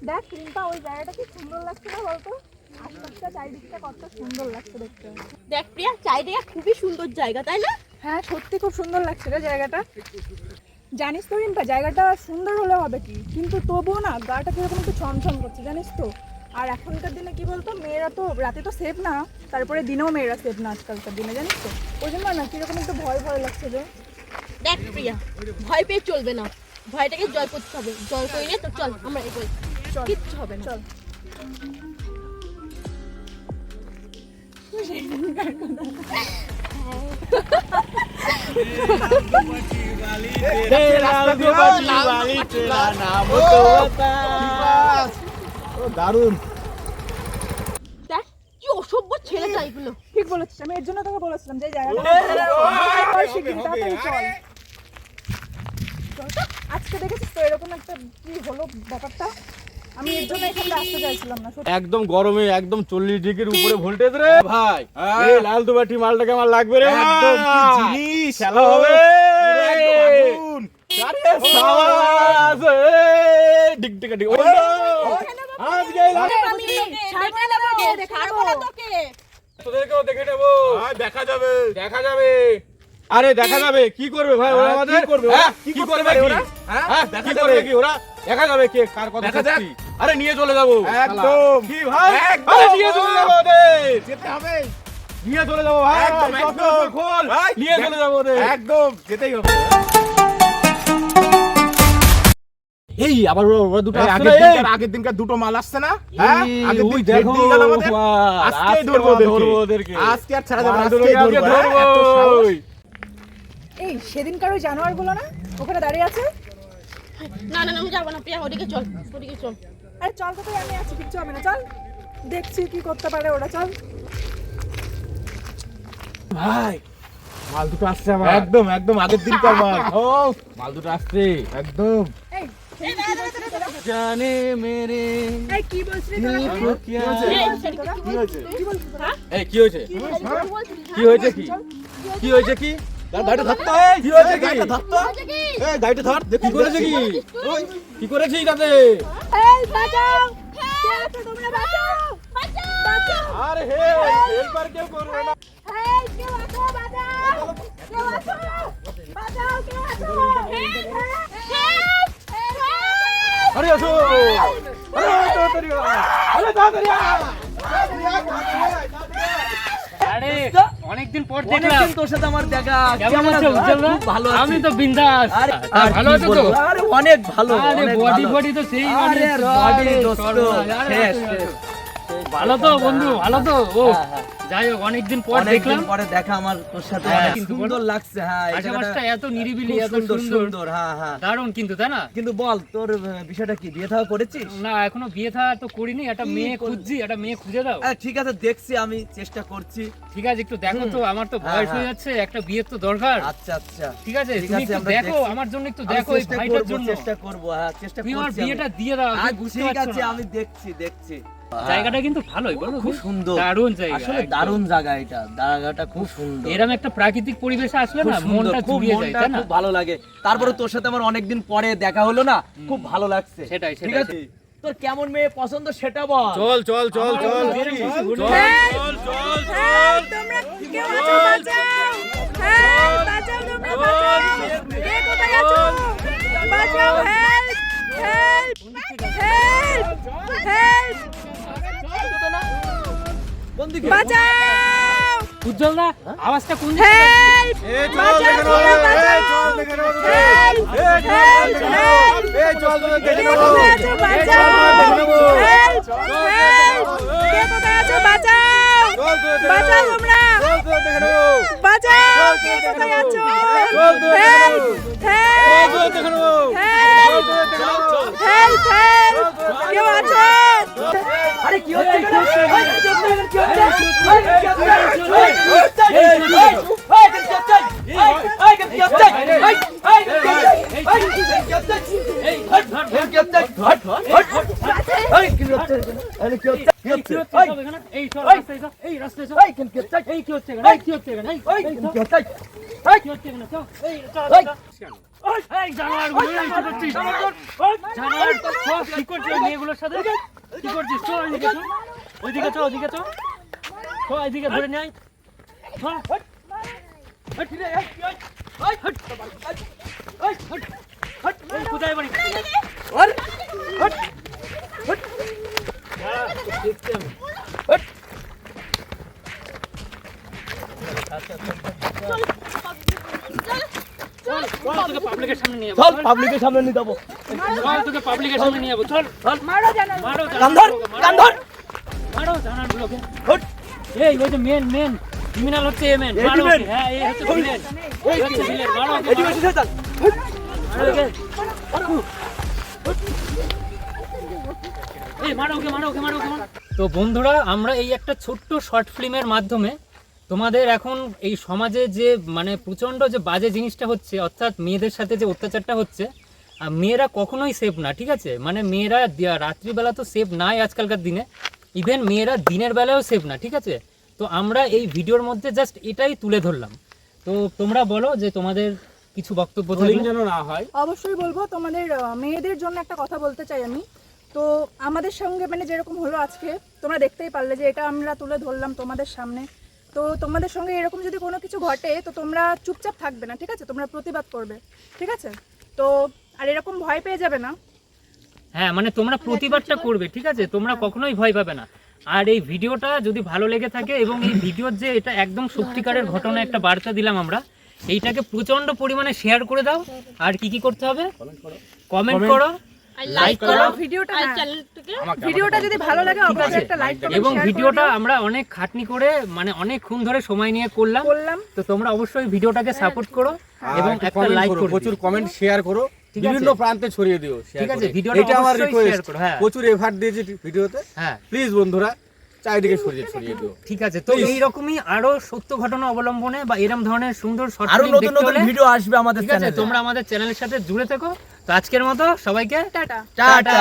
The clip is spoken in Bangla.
দেখ রিম্পা ওই জায়গাটা কি সুন্দর লাগছে না বলতো? আশপাশটা চারিদিকটা কত সুন্দর লাগছে দেখতে। দেখ প্রিয়া, চারিদিকে খুবই সুন্দর জায়গা, তাই না? হ্যাঁ সত্যি খুব সুন্দর লাগছে রে জায়গাটা। জানিস তো রিম্পা, জায়গাটা সুন্দর হলে হবে কি, কিন্তু তবুও না গাটা কিরকম একটু ছমছম করছে জানিস তো। আর এখনকার দিনে কি বলতো, মেয়েরা তো রাতে তো সেফ না, তারপরে দিনেও মেয়েরা সেফ না আজকালকার দিনে, জানিস তো। ওই জন্য না কিরকম একটু ভয় ভয় লাগছে রে। দেখ প্রিয়া, ভয় পেয়ে চলবে না, ভয়টাকে জয় করতে হবে। জয় করি না তো চল আমরা এগোই, কিচ্ছু হবে না। চল। দারুন। দেখ কি অসভ্য ছেলেটা এগুলো। ঠিক বলেছিস, আমি এর জন্য তোকে বলেছিলাম যে জায়গাটা আজকে দেখেছিস তো এরকম একটা কি হলো ব্যাপারটা। আমি এর জন্য এখানে আসতে চাইছিলাম না। একদম গরমে একদম 40 ডিগ্রির উপরে ভোল্টেজ রে ভাই। এই লাল দুবাটি মালটাকে আমার লাগবে রে। একদম কি জিনিস, খেলা হবে আগুন। আরে সাবাস ডিগ ডিগ ডিগ। আজকে তোদেরকেও দেখে নেব। দেখা যাবে, দেখা যাবে। আরে দেখা যাবে কি করবে ভাই ওরা আমাদের? কি করবে ওরা? কি করবে ওরা? হ্যাঁ দেখা যাবে কি ওরা? দেখা যাবে কে কার কথা সত্যি। আরে নিয়ে চলে যাব একদম। কি ভাই? আরে নিয়ে চলে যাব ওদের। যেতে হবে। নিয়ে চলে যাব ভাই। একদম একদম খোল। নিয়ে চলে যাব ওদের। একদম যেতেই হবে। এই আবার ওরা দুটো আগের দিনকার দুটো মাল আসছে না? হ্যাঁ আগে তুই দেখো আজকে ধরবো ওদেরকে। আজকে আর ছাড়া যাবে না, আজকে ধরবো। এই সেদিনকার ওই জানোয়ারগুলো না ওখানে দাঁড়িয়ে আছে? না না আমি যাবো না প্রিয়া, ওদিকে চল, ওদিকে চল। আরে চল তো, আমি আছি, কিচ্ছু হবে না, চল দেখছি কি করতে পারে ওরা, চল। ভাই মাল দুটো আসছে আমার। একদম একদম আগের দিনকার মাল। ও মাল দুটো আসছে একদম। এই জানে মেরে এই কি বলছিস তোরা? কি হয়েছে? কি হয়েছে? কি বলছিস তোরা? এই কি হয়েছে? কি হয়েছে কি? কি হয়েছে কি? গাড়িটা ধরতো। কি হয়েছে কি? গাড়িটা ধরতো। এই গাড়িটা ধর। কি করেছে কি? কি করেছিস তাতে? এই বাঁচাও, কে আছো তোমরা? বাঁচাও, বাঁচাও। আরে হে হেল্পার কেউ করবে না। এই কেউ আছো? বাঁচাও, কেউ আছো? বাঁচাও, কেউ আছো? আরে আসো। আরে তাড়াতাড়ি আয়। আরে তাড়াতাড়ি আয়। আরে অনেকদিন পর দেখলাম তোর সাথে আমার দেখা। কেমন আছো উজ্জ্বল দা? ভালো আছি। আমি তো বিন্দাস। আরে ভালো আছো তো? আরে অনেক ভালো। আরে বডি বডি তো সেই আরে বডি দোস্ত শেষ। ভালো তো বন্ধু, ভালো তো? ও যাই হোক অনেকদিন পর দেখলাম। পরে দেখা আমার তোর সাথে অনেক সুন্দর লাগছে। হ্যাঁ এই আশেপাশটা এত নিরিবিলি, এত সুন্দর সুন্দর। সুন্দর। হ্যাঁ হ্যাঁ দারুণ কিন্তু, তাই না? কিন্তু বল তোর বিষয়টা কি, বিয়ে থাওয়া করেছিস? না এখনো বিয়ে থা তো করিনি, একটা মেয়ে খুঁজছি, একটা মেয়ে খুঁজে দাও। ঠিক আছে দেখছি, আমি চেষ্টা করছি। ঠিক আছে একটু দেখো তো, আমার তো বয়স হয়ে যাচ্ছে, একটা বিয়ের তো দরকার। আচ্ছা আচ্ছা ঠিক আছে তুমি একটু দেখো আমার জন্য, একটু দেখো এই ভাইটার জন্য। চেষ্টা করব। হ্যাঁ চেষ্টা তুমি আমার করছি। বিয়েটা দিয়ে দাও, আমি বুঝতে ঠিক পারছি আছে না। আমি দেখছি দেখছি। জায়গাটা কিন্তু ভালোই, বলো খুব সুন্দর, দারুণ জায়গা, আসলে একদম। দারুণ জায়গা এটা, জায়গাটা খুব সুন্দর। এরকম একটা প্রাকৃতিক পরিবেশে আসলে খুব না সুন্দর, মনটা খুব জুড়িয়ে যায়, মনটা তাই না? খুব ভালো লাগে। তারপরে তোর সাথে আমার অনেকদিন পরে দেখা হলো না, খুব ভালো লাগছে। সেটাই, ঠিক সেটাই। আছে তোর কেমন মেয়ে পছন্দ সেটা বল। চল চল চল চল চল চল চল। তোমরা কেউ আছো? বাঁচাও, হেল্প, বাঁচাও, তোমরা বাঁচাও। কে কোথায় আছো? বাঁচাও, হেল্প, হেল্প, হেল্প, হেল্প, কোন দিকে? বাঁচাও, উজ্জ্বল না আওয়াজটা কোন দিকে? হেল্প, এই চল বাঁচাও, দেখে তোমরা নেবো। বাঁচাও। এই চল দেখে নেবো। হেল্প, হেল্প, হেল্প, এই চল তোদের দেখে কে নেবো। কোথায় আছো? বাঁচাও, হেল্প, হেল্প, কে কোথায় আছো? বাঁচাও, চল তোদের দেখে বাঁচাও নেবো। তোমরা, চল তোদের দেখে নেবো। বাঁচাও, কে কোথায় আছো? চল তোদের দেখে হেল্প, নেবো। হেল্প, চল তোদের দেখে নেবো। হেল্প, চল তোদের দেখে নেবো। হেল্প, হেল্প, কেউ আছো? আরে কি হচ্ছে? কি হচ্ছে? কি হচ্ছে? এই জানোয়ারগুলো, এই কি করছিস? জানোয়ার, কি করছিস ওই মেয়েগুলোর সাথে? কি করছিস? চল ওইদিকে চল, ওইদিকে চল, ওইদিকে চল, এইদিকে ধরে নিয়ে আয়। চল, hot, hot, hot, hot, hot, hot, এই কোথায় বাড়ি? হট, হট, হট, দেখতে হবে। হট। চল, তোকে পাবলিকের সামনে নিয়ে যাবো। চল পাবলিকের সামনে নিয়ে যাবো। চল, তোকে পাবলিকের সামনে নিয়ে যাবো। চল, চল, মারো জানো মারো কান ধর, কান ধর। মারো জানোয়ারগুলোকে। হট। এই ওই যে মেন ক্রিমিনাল হচ্ছে এ মেন। এই মারো main? ওকে। হ্যাঁ, এই হচ্ছে ভিলেন। এই হচ্ছে ভিলেন। মারো ওকে, এদিকে মারো। এসে চল। মারো ওকে। এই মারো ওকে, মারো ওকে, মারো ওকে, মারো। তো বন্ধুরা, আমরা এই একটা ছোট্ট শর্ট ফিল্মের মাধ্যমে তোমাদের এখন এই সমাজে যে মানে প্রচণ্ড যে বাজে জিনিসটা হচ্ছে, অর্থাৎ মেয়েদের সাথে যে অত্যাচারটা হচ্ছে, আর মেয়েরা কখনোই সেফ না, ঠিক আছে? মানে মেয়েরা রাত্রিবেলা তো সেফ নাই আজকালকার দিনে, ইভেন মেয়েরা দিনের বেলাও সেফ না, ঠিক আছে? তো আমরা এই ভিডিওর মধ্যে জাস্ট এটাই তুলে ধরলাম। তো তোমরা বলো যে তোমাদের কিছু বক্তব্য ট্রোলিং থাকলে। যেন না হয়। অবশ্যই বলবো, তোমাদের মেয়েদের জন্য একটা কথা বলতে চাই আমি। তো আমাদের সঙ্গে মানে যেরকম হলো আজকে, তোমরা দেখতেই পারলে যে এটা আমরা তুলে ধরলাম তোমাদের সামনে। তো তোমাদের সঙ্গে এরকম যদি কোনো কিছু ঘটে তো তোমরা চুপচাপ থাকবে না, ঠিক আছে? তোমরা প্রতিবাদ করবে, ঠিক আছে? তো আর এরকম ভয় পেয়ে যাবে না। হ্যাঁ, মানে তোমরা প্রতিবাদটা করবে, ঠিক আছে? তোমরা কখনোই ভয় পাবে না। আর এই ভিডিওটা যদি ভালো লেগে থাকে এবং এই ভিডিওর যে এটা একদম সত্যিকারের ঘটনা একটা বার্তা দিলাম আমরা, এইটাকে প্রচন্ড পরিমাণে শেয়ার করে দাও। আর কি কি করতে হবে? কমেন্ট করো, আর লাইক করো, ভিডিওটা আর হ্যাঁ, চ্যানেলটাকে ভিডিওটা যদি ভালো লাগে ঠিক অবশ্যই আছে। একটা লাইক এবং ভিডিওটা আমরা অনেক খাটনি করে মানে অনেকক্ষণ ধরে সময় নিয়ে করলাম। করলাম। তো তোমরা অবশ্যই ভিডিওটাকে সাপোর্ট করো এবং আর একটা লাইক করো, প্রচুর কমেন্ট শেয়ার করো, ঠিক বিভিন্ন আছে? প্রান্তে ছড়িয়ে দিও। ঠিক আছে, ভিডিওটা এটা আমার অবশ্যই শেয়ার রিকোয়েস্ট। করো। হ্যাঁ, প্রচুর এফার্ট দিয়েছি ভিডিওতে, হ্যাঁ, প্লিজ বন্ধুরা চারিদিকে ছড়িয়ে দিও। ঠিক আছে। তো Please. এইরকমই আরো সত্য ঘটনা অবলম্বনে বা এরকম ধরনের সুন্দর শর্ট আরো ফিল্ম নতুন দেখতে নতুন হলে, ভিডিও আসবে আমাদের ঠিক আছে, চ্যানেলে। তোমরা আমাদের চ্যানেলের সাথে জুড়ে থেকো। তো আজকের মতো সবাইকে টাটা। টাটা।